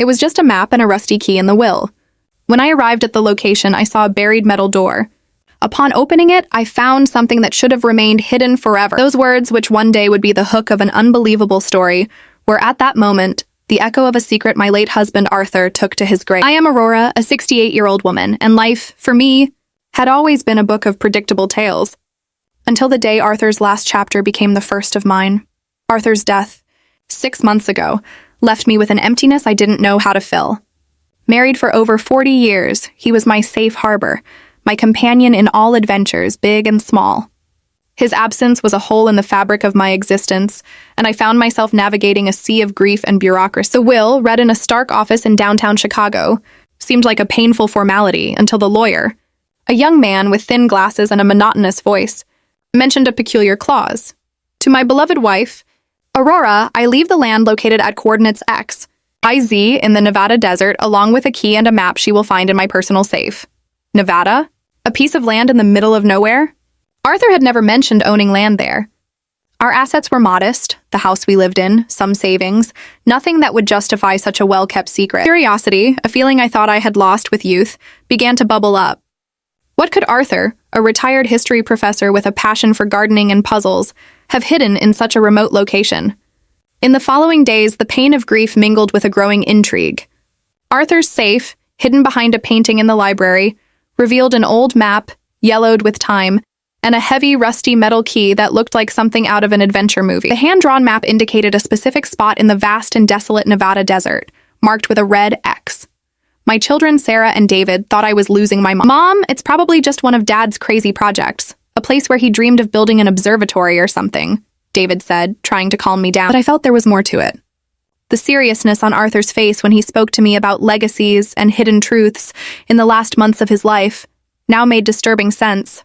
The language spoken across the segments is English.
It was just a map and a rusty key in the will. When I arrived at the location, I saw a buried metal door. Upon opening it, I found something that should have remained hidden forever. Those words, which one day would be the hook of an unbelievable story, were at that moment the echo of a secret my late husband Arthur took to his grave. I am Aurora, a 68-year-old woman, and life, for me, had always been a book of predictable tales. Until the day Arthur's last chapter became the first of mine. Arthur's death, 6 months ago, left me with an emptiness I didn't know how to fill. Married for over 40 years, he was my safe harbor, my companion in all adventures, big and small. His absence was a hole in the fabric of my existence, and I found myself navigating a sea of grief and bureaucracy. The will, read in a stark office in downtown Chicago, seemed like a painful formality until the lawyer, a young man with thin glasses and a monotonous voice, mentioned a peculiar clause. To my beloved wife, Aurora, I leave the land located at coordinates X, YZ in the Nevada desert, along with a key and a map she will find in my personal safe. Nevada? A piece of land in the middle of nowhere? Arthur had never mentioned owning land there. Our assets were modest, the house we lived in, some savings, nothing that would justify such a well-kept secret. Curiosity, a feeling I thought I had lost with youth, began to bubble up. What could Arthur, a retired history professor with a passion for gardening and puzzles, have hidden in such a remote location? In the following days, the pain of grief mingled with a growing intrigue. Arthur's safe, hidden behind a painting in the library, revealed an old map, yellowed with time, and a heavy, rusty metal key that looked like something out of an adventure movie. The hand-drawn map indicated a specific spot in the vast and desolate Nevada desert, marked with a red X. My children, Sarah and David, thought I was losing my mom. Mom, it's probably just one of Dad's crazy projects, a place where he dreamed of building an observatory or something, David said, trying to calm me down. But I felt there was more to it. The seriousness on Arthur's face when he spoke to me about legacies and hidden truths in the last months of his life now made disturbing sense.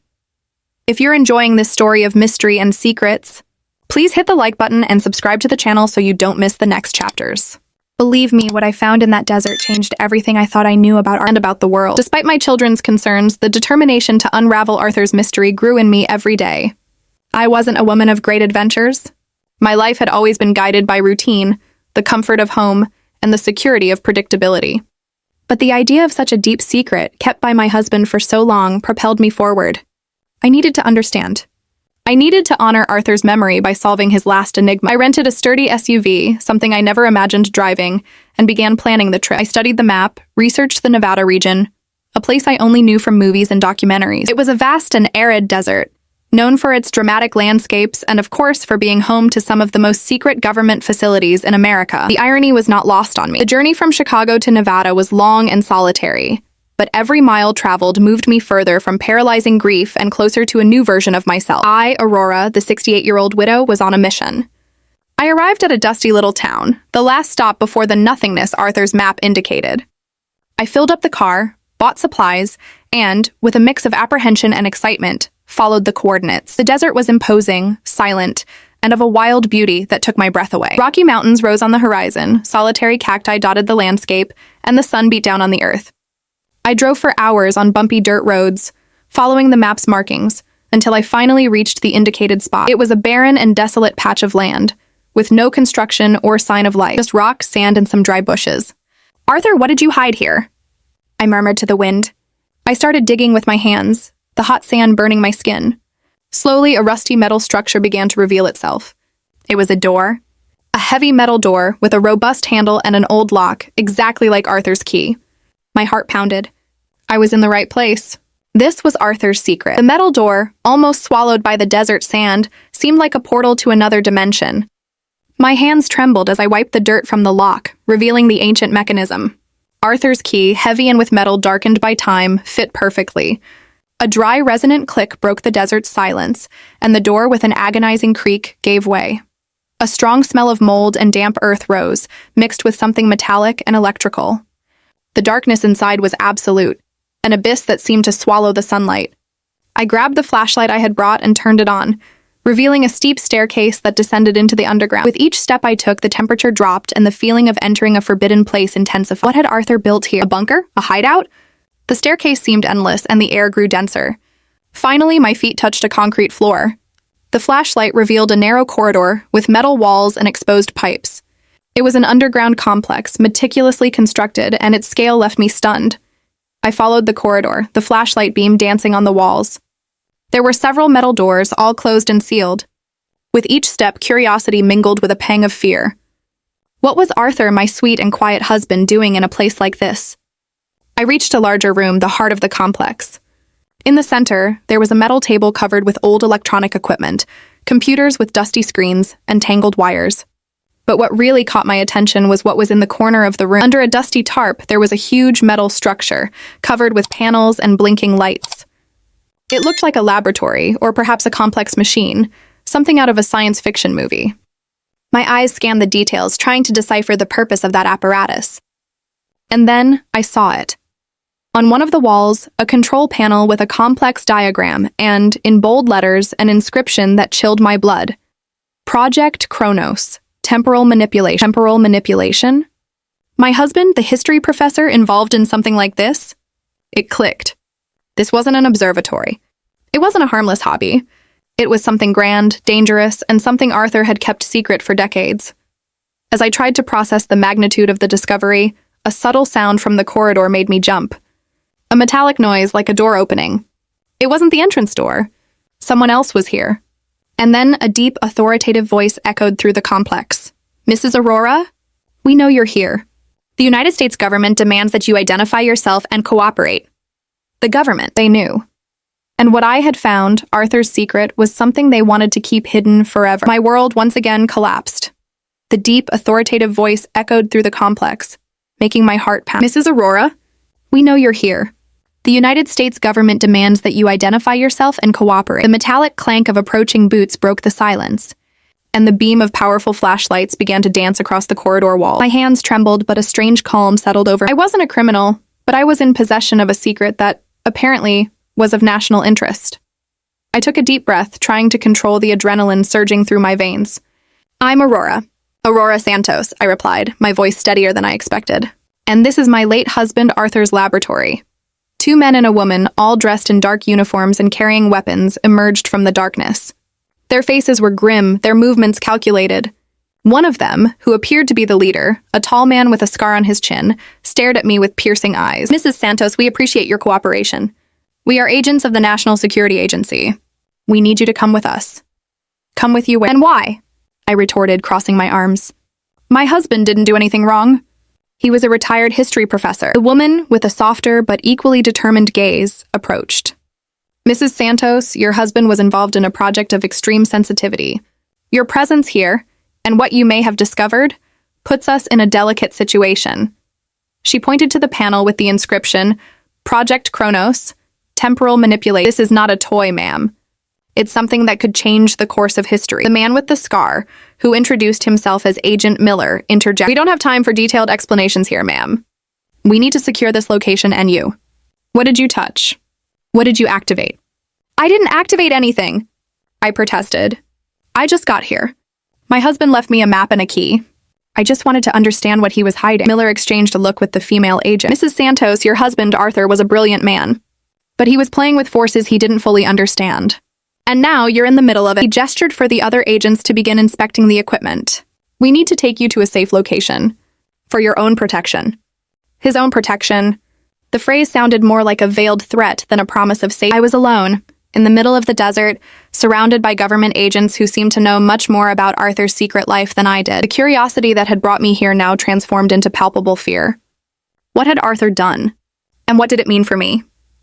If you're enjoying this story of mystery and secrets, please hit the like button and subscribe to the channel so you don't miss the next chapters. Believe me, what I found in that desert changed everything I thought I knew about Arthur and about the world. Despite my children's concerns, the determination to unravel Arthur's mystery grew in me every day. I wasn't a woman of great adventures. My life had always been guided by routine, the comfort of home, and the security of predictability. But the idea of such a deep secret, kept by my husband for so long, propelled me forward. I needed to understand. I needed to honor Arthur's memory by solving his last enigma. I rented a sturdy SUV, something I never imagined driving, and began planning the trip. I studied the map, researched the Nevada region, a place I only knew from movies and documentaries. It was a vast and arid desert, known for its dramatic landscapes and, of course, for being home to some of the most secret government facilities in America. The irony was not lost on me. The journey from Chicago to Nevada was long and solitary, but every mile traveled moved me further from paralyzing grief and closer to a new version of myself. I, Aurora, the 68-year-old widow, was on a mission. I arrived at a dusty little town, the last stop before the nothingness Arthur's map indicated. I filled up the car, bought supplies, and, with a mix of apprehension and excitement, followed the coordinates. The desert was imposing, silent, and of a wild beauty that took my breath away. Rocky mountains rose on the horizon, solitary cacti dotted the landscape, and the sun beat down on the earth. I drove for hours on bumpy dirt roads, following the map's markings, until I finally reached the indicated spot. It was a barren and desolate patch of land, with no construction or sign of life, just rocks, sand, and some dry bushes. "Arthur, what did you hide here?" I murmured to the wind. I started digging with my hands, the hot sand burning my skin. Slowly, a rusty metal structure began to reveal itself. It was a door, a heavy metal door with a robust handle and an old lock, exactly like Arthur's key. My heart pounded. I was in the right place. This was Arthur's secret. The metal door, almost swallowed by the desert sand, seemed like a portal to another dimension. My hands trembled as I wiped the dirt from the lock, revealing the ancient mechanism. Arthur's key, heavy and with metal darkened by time, fit perfectly. A dry, resonant click broke the desert's silence, and the door, with an agonizing creak, gave way. A strong smell of mold and damp earth rose, mixed with something metallic and electrical. The darkness inside was absolute, an abyss that seemed to swallow the sunlight. I grabbed the flashlight I had brought and turned it on, revealing a steep staircase that descended into the underground. With each step I took, the temperature dropped and the feeling of entering a forbidden place intensified. What had Arthur built here? A bunker? A hideout? The staircase seemed endless and the air grew denser. Finally, my feet touched a concrete floor. The flashlight revealed a narrow corridor with metal walls and exposed pipes. It was an underground complex, meticulously constructed, and its scale left me stunned. I followed the corridor, the flashlight beam dancing on the walls. There were several metal doors, all closed and sealed. With each step, curiosity mingled with a pang of fear. What was Arthur, my sweet and quiet husband, doing in a place like this? I reached a larger room, the heart of the complex. In the center, there was a metal table covered with old electronic equipment, computers with dusty screens, and tangled wires. But what really caught my attention was what was in the corner of the room. Under a dusty tarp, there was a huge metal structure, covered with panels and blinking lights. It looked like a laboratory, or perhaps a complex machine, something out of a science fiction movie. My eyes scanned the details, trying to decipher the purpose of that apparatus. And then I saw it. On one of the walls, a control panel with a complex diagram and, in bold letters, an inscription that chilled my blood. Project Cronos. Temporal Manipulation. Temporal Manipulation? My husband, the history professor, involved in something like this? It clicked. This wasn't an observatory. It wasn't a harmless hobby. It was something grand, dangerous, and something Arthur had kept secret for decades. As I tried to process the magnitude of the discovery, a subtle sound from the corridor made me jump. A metallic noise like a door opening. It wasn't the entrance door. Someone else was here. And then a deep, authoritative voice echoed through the complex. Mrs. Aurora? We know you're here. The United States government demands that you identify yourself and cooperate. The government, they knew. And what I had found, Arthur's secret, was something they wanted to keep hidden forever. My world once again collapsed. The deep, authoritative voice echoed through the complex, making my heart pound. Mrs. Aurora? We know you're here. The United States government demands that you identify yourself and cooperate. The metallic clank of approaching boots broke the silence, and the beam of powerful flashlights began to dance across the corridor wall. My hands trembled, but a strange calm settled over. I wasn't a criminal, but I was in possession of a secret that, apparently, was of national interest. I took a deep breath, trying to control the adrenaline surging through my veins. I'm Aurora. Aurora Santos, I replied, my voice steadier than I expected. And this is my late husband Arthur's laboratory. 2 men and a woman, all dressed in dark uniforms and carrying weapons, emerged from the darkness. Their faces were grim, their movements calculated. One of them, who appeared to be the leader, a tall man with a scar on his chin, stared at me with piercing eyes. Mrs. Santos, we appreciate your cooperation. We are agents of the National Security Agency. We need you to come with us. Come with you where? And why? I retorted, crossing my arms. My husband didn't do anything wrong. He was a retired history professor. The woman, with a softer but equally determined gaze, approached. Mrs. Santos, your husband was involved in a project of extreme sensitivity. Your presence here, and what you may have discovered, puts us in a delicate situation. She pointed to the panel with the inscription, Project Cronos, Temporal Manipulation. This is not a toy, ma'am. It's something that could change the course of history. The man with the scar, who introduced himself as Agent Miller, interjected. We don't have time for detailed explanations here, ma'am. We need to secure this location and you. What did you touch? What did you activate? I didn't activate anything, I protested. I just got here. My husband left me a map and a key. I just wanted to understand what he was hiding. Miller exchanged a look with the female agent. Mrs. Santos, your husband, Arthur, was a brilliant man. But he was playing with forces he didn't fully understand. And now you're in the middle of it. He gestured for the other agents to begin inspecting the equipment. We need to take you to a safe location. For your own protection. His own protection. The phrase sounded more like a veiled threat than a promise of safety. I was alone, in the middle of the desert, surrounded by government agents who seemed to know much more about Arthur's secret life than I did. The curiosity that had brought me here now transformed into palpable fear. What had Arthur done? And what did it mean for me?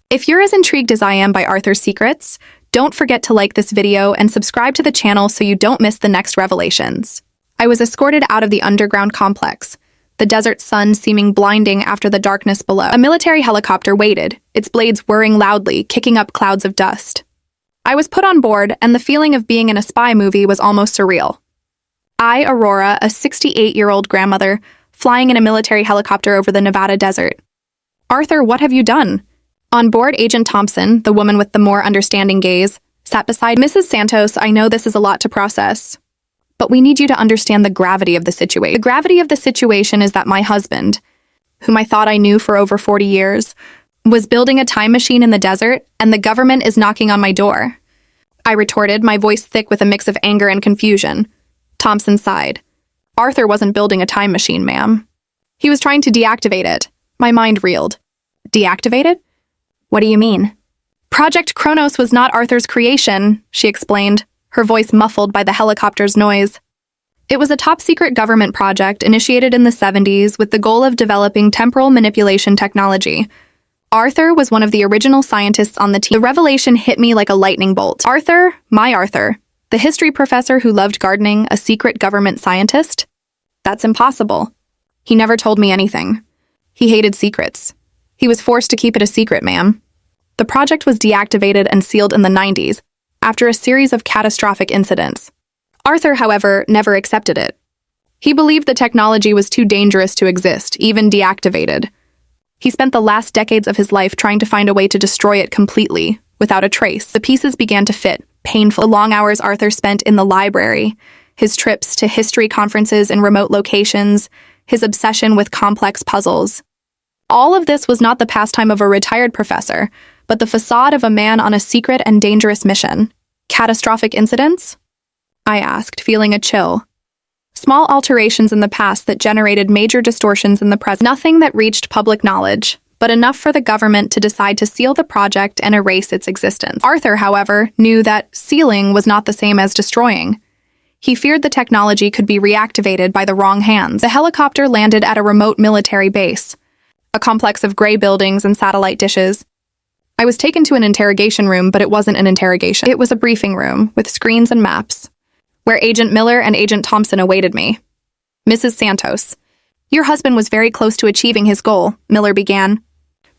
If you're as intrigued as I am by Arthur's secrets, don't forget to like this video and subscribe to the channel so you don't miss the next revelations. I was escorted out of the underground complex, the desert sun seeming blinding after the darkness below. A military helicopter waited, its blades whirring loudly, kicking up clouds of dust. I was put on board, and the feeling of being in a spy movie was almost surreal. I, Aurora, a 68-year-old grandmother, flying in a military helicopter over the Nevada desert. Arthur, what have you done? On board, Agent Thompson, the woman with the more understanding gaze, sat beside Mrs. Santos. I know this is a lot to process, but we need you to understand the gravity of the situation. The gravity of the situation is that my husband, whom I thought I knew for over 40 years, was building a time machine in the desert, and the government is knocking on my door. I retorted, my voice thick with a mix of anger and confusion. Thompson sighed. Arthur wasn't building a time machine, ma'am. He was trying to deactivate it. My mind reeled. Deactivate it? What do you mean? Project Cronos was not Arthur's creation, she explained, her voice muffled by the helicopter's noise. It was a top-secret government project initiated in the 70s with the goal of developing temporal manipulation technology. Arthur was one of the original scientists on the team. The revelation hit me like a lightning bolt. Arthur, my Arthur, the history professor who loved gardening, a secret government scientist? That's impossible. He never told me anything. He hated secrets. He was forced to keep it a secret, ma'am. The project was deactivated and sealed in the 90s, after a series of catastrophic incidents. Arthur, however, never accepted it. He believed the technology was too dangerous to exist, even deactivated. He spent the last decades of his life trying to find a way to destroy it completely, without a trace. The pieces began to fit, painful. The long hours Arthur spent in the library, his trips to history conferences in remote locations, his obsession with complex puzzles. All of this was not the pastime of a retired professor, but the facade of a man on a secret and dangerous mission. Catastrophic incidents? I asked, feeling a chill. Small alterations in the past that generated major distortions in the present. Nothing that reached public knowledge, but enough for the government to decide to seal the project and erase its existence. Arthur, however, knew that sealing was not the same as destroying. He feared the technology could be reactivated by the wrong hands. The helicopter landed at a remote military base, a complex of gray buildings and satellite dishes. I was taken to an interrogation room, but it wasn't an interrogation. It was a briefing room with screens and maps, where Agent Miller and Agent Thompson awaited me. Mrs. Santos, your husband was very close to achieving his goal, Miller began,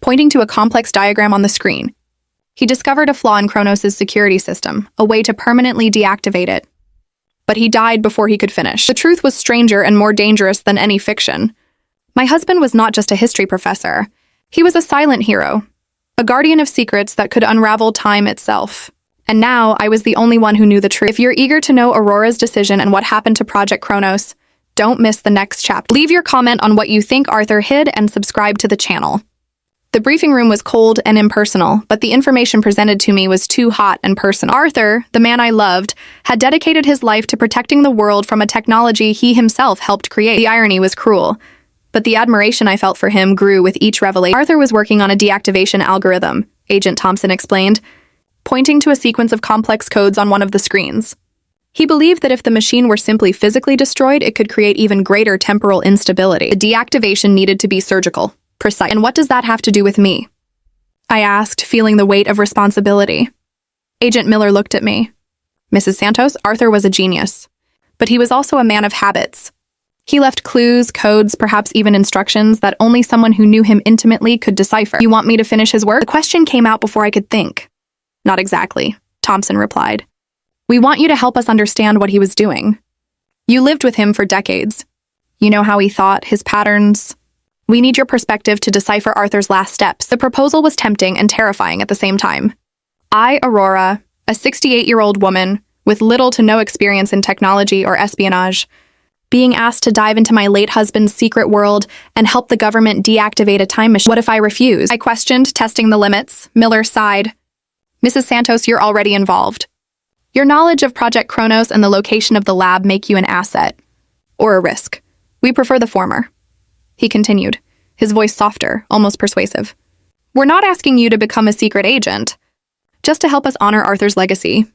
pointing to a complex diagram on the screen. He discovered a flaw in Cronos' security system, a way to permanently deactivate it. But he died before he could finish. The truth was stranger and more dangerous than any fiction. My husband was not just a history professor. He was a silent hero, a guardian of secrets that could unravel time itself. And now I was the only one who knew the truth. If you're eager to know Aurora's decision and what happened to Project Cronos, don't miss the next chapter. Leave your comment on what you think Arthur hid and subscribe to the channel. The briefing room was cold and impersonal, but the information presented to me was too hot and personal. Arthur, the man I loved, had dedicated his life to protecting the world from a technology he himself helped create. The irony was cruel, but the admiration I felt for him grew with each revelation. Arthur was working on a deactivation algorithm, Agent Thompson explained, pointing to a sequence of complex codes on one of the screens. He believed that if the machine were simply physically destroyed, it could create even greater temporal instability. The deactivation needed to be surgical, precise. And what does that have to do with me? I asked, feeling the weight of responsibility. Agent Miller looked at me. Mrs. Santos, Arthur was a genius, but he was also a man of habits. He left clues, codes, perhaps even instructions that only someone who knew him intimately could decipher. You want me to finish his work? The question came out before I could think. Not exactly, Thompson replied. We want you to help us understand what he was doing. You lived with him for decades. You know how he thought, his patterns. We need your perspective to decipher Arthur's last steps. The proposal was tempting and terrifying at the same time. I, Aurora, a 68-year-old woman with little to no experience in technology or espionage, being asked to dive into my late husband's secret world and help the government deactivate a time machine. What if I refuse? I questioned, testing the limits. Miller sighed. Mrs. Santos, you're already involved. Your knowledge of Project Cronos and the location of the lab make you an asset. Or a risk. We prefer the former. He continued, his voice softer, almost persuasive. We're not asking you to become a secret agent, just to help us honor Arthur's legacy.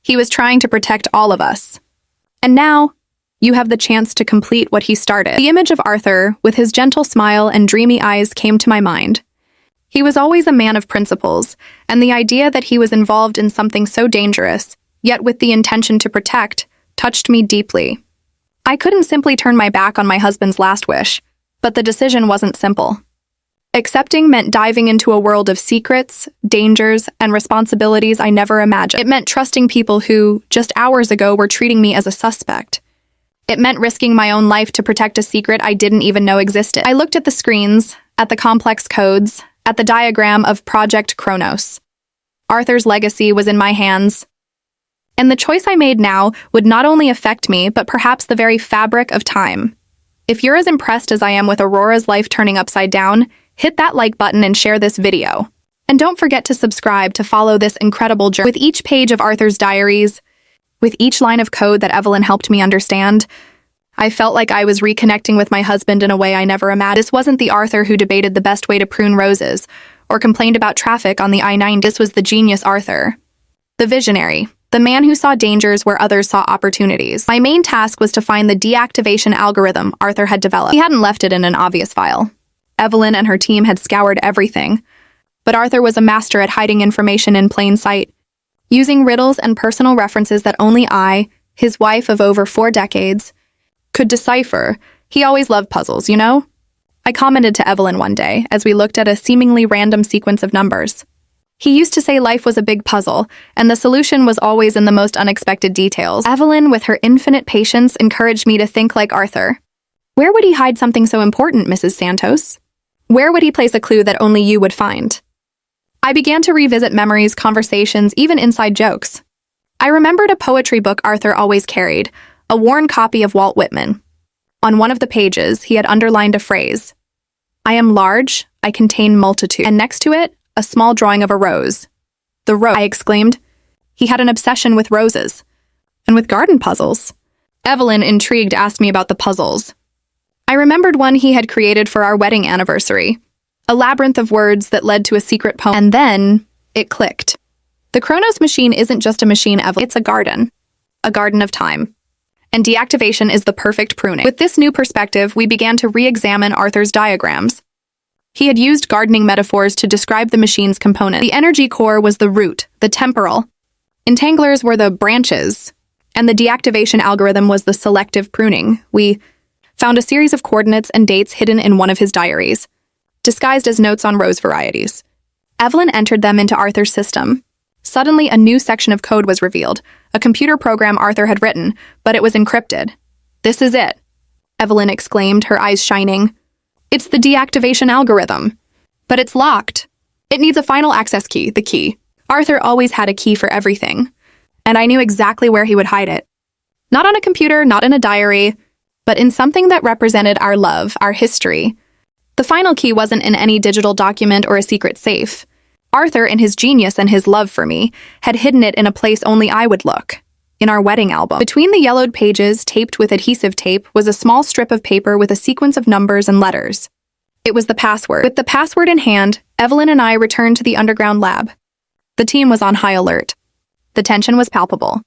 He was trying to protect all of us. And now, you have the chance to complete what he started. The image of Arthur, with his gentle smile and dreamy eyes, came to my mind. He was always a man of principles, and the idea that he was involved in something so dangerous, yet with the intention to protect, touched me deeply. I couldn't simply turn my back on my husband's last wish, but the decision wasn't simple. Accepting meant diving into a world of secrets, dangers, and responsibilities I never imagined. It meant trusting people who, just hours ago, were treating me as a suspect. It meant risking my own life to protect a secret I didn't even know existed. I looked at the screens, at the complex codes, at the diagram of Project Cronos. Arthur's legacy was in my hands. And the choice I made now would not only affect me, but perhaps the very fabric of time. If you're as impressed as I am with Aurora's life turning upside down, hit that like button and share this video. And don't forget to subscribe to follow this incredible journey. With each page of Arthur's diaries, with each line of code that Evelyn helped me understand, I felt like I was reconnecting with my husband in a way I never imagined. This wasn't the Arthur who debated the best way to prune roses, or complained about traffic on the I-90. This was the genius Arthur. The visionary. The man who saw dangers where others saw opportunities. My main task was to find the deactivation algorithm Arthur had developed. He hadn't left it in an obvious file. Evelyn and her team had scoured everything. But Arthur was a master at hiding information in plain sight, using riddles and personal references that only I, his wife of over 4 decades, could decipher. He always loved puzzles, you know? I commented to Evelyn one day as we looked at a seemingly random sequence of numbers. He used to say life was a big puzzle, and the solution was always in the most unexpected details. Evelyn, with her infinite patience, encouraged me to think like Arthur. Where would he hide something so important, Mrs. Santos? Where would he place a clue that only you would find? I began to revisit memories, conversations, even inside jokes. I remembered a poetry book Arthur always carried, a worn copy of Walt Whitman. On one of the pages, he had underlined a phrase, "I am large, I contain multitude," and next to it, a small drawing of a rose. The rose, I exclaimed. He had an obsession with roses. And with garden puzzles. Evelyn, intrigued, asked me about the puzzles. I remembered one he had created for our wedding anniversary, a labyrinth of words that led to a secret poem. And then, it clicked. The Cronos machine isn't just a machine, Evelyn. It's a garden of time. And deactivation is the perfect pruning. With this new perspective, we began to re-examine Arthur's diagrams. He had used gardening metaphors to describe the machine's components. The energy core was the root, the temporal. Entanglers were the branches, and the deactivation algorithm was the selective pruning. We found a series of coordinates and dates hidden in one of his diaries, disguised as notes on rose varieties. Evelyn entered them into Arthur's system. Suddenly, a new section of code was revealed, a computer program Arthur had written, but it was encrypted. "This is it," Evelyn exclaimed, her eyes shining. "It's the deactivation algorithm. But it's locked. It needs a final access key, the key." Arthur always had a key for everything, and I knew exactly where he would hide it. Not on a computer, not in a diary, but in something that represented our love, our history. The final key wasn't in any digital document or a secret safe. Arthur, in his genius and his love for me, had hidden it in a place only I would look. In our wedding album. Between the yellowed pages, taped with adhesive tape, was a small strip of paper with a sequence of numbers and letters. It was the password. With the password in hand, Evelyn and I returned to the underground lab. The team was on high alert. The tension was palpable.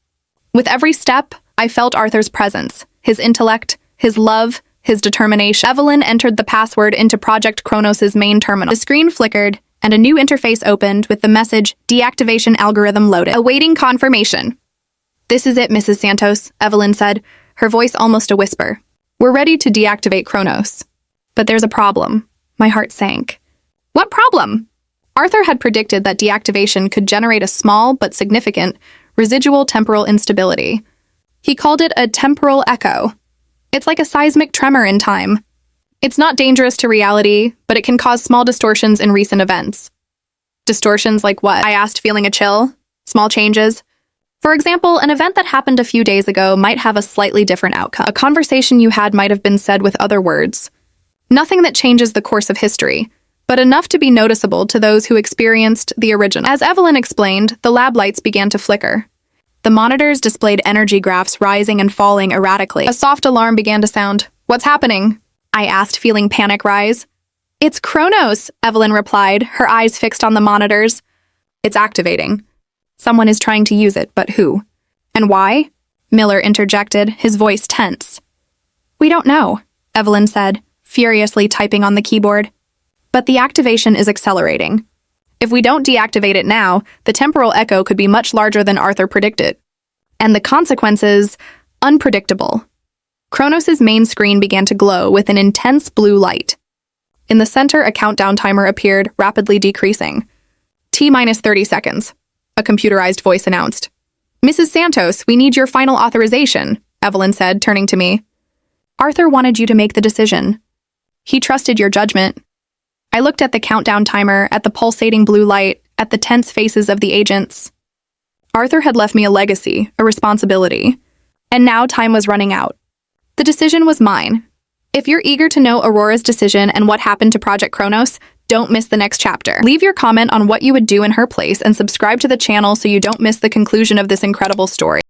With every step, I felt Arthur's presence, his intellect, his love, his determination. Evelyn entered the password into Project Cronos' main terminal. The screen flickered, and a new interface opened with the message, "Deactivation algorithm loaded." Awaiting confirmation. "This is it, Mrs. Santos," Evelyn said, her voice almost a whisper. "We're ready to deactivate Cronos. But there's a problem." My heart sank. What problem? Arthur had predicted that deactivation could generate a small but significant residual temporal instability. He called it a temporal echo. It's like a seismic tremor in time. It's not dangerous to reality, but it can cause small distortions in recent events. Distortions like what? I asked, feeling a chill. Small changes. For example, an event that happened a few days ago might have a slightly different outcome. A conversation you had might have been said with other words. Nothing that changes the course of history, but enough to be noticeable to those who experienced the original. As Evelyn explained, the lab lights began to flicker. The monitors displayed energy graphs rising and falling erratically. A soft alarm began to sound. "What's happening?" I asked, feeling panic rise. "It's Cronos," Evelyn replied, her eyes fixed on the monitors. "It's activating. Someone is trying to use it, but who? And why?" Miller interjected, his voice tense. "We don't know," Evelyn said, furiously typing on the keyboard. "But the activation is accelerating. If we don't deactivate it now, the temporal echo could be much larger than Arthur predicted. And the consequences, unpredictable." Cronos' main screen began to glow with an intense blue light. In the center, a countdown timer appeared, rapidly decreasing. "T-minus 30 seconds, a computerized voice announced. "Mrs. Santos, we need your final authorization," Evelyn said, turning to me. "Arthur wanted you to make the decision. He trusted your judgment." I looked at the countdown timer, at the pulsating blue light, at the tense faces of the agents. Arthur had left me a legacy, a responsibility. And now time was running out. The decision was mine. If you're eager to know Aurora's decision and what happened to Project Cronos, don't miss the next chapter. Leave your comment on what you would do in her place and subscribe to the channel so you don't miss the conclusion of this incredible story.